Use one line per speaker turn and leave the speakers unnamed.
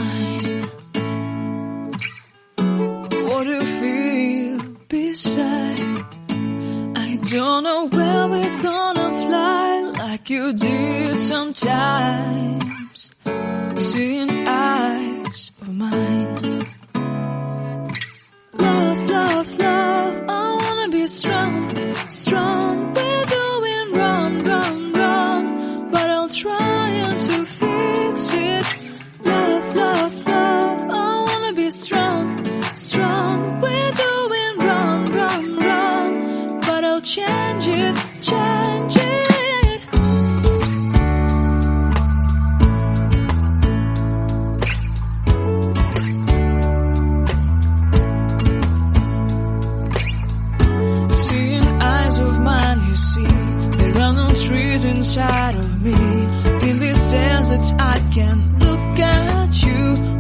mine. What do you feel beside? I don't know where we're gonna fly like you did sometimes. Seeing eyes of mine. Love, love, love, I wanna be strong, strong. We're doing wrong, wrong, wrong, but I'll try to fix it. Love, love, love, I wanna be strong, strong. We're doing wrong, wrong, wrong, but I'll change it, change it. Trees inside of me. In this desert I can look at you.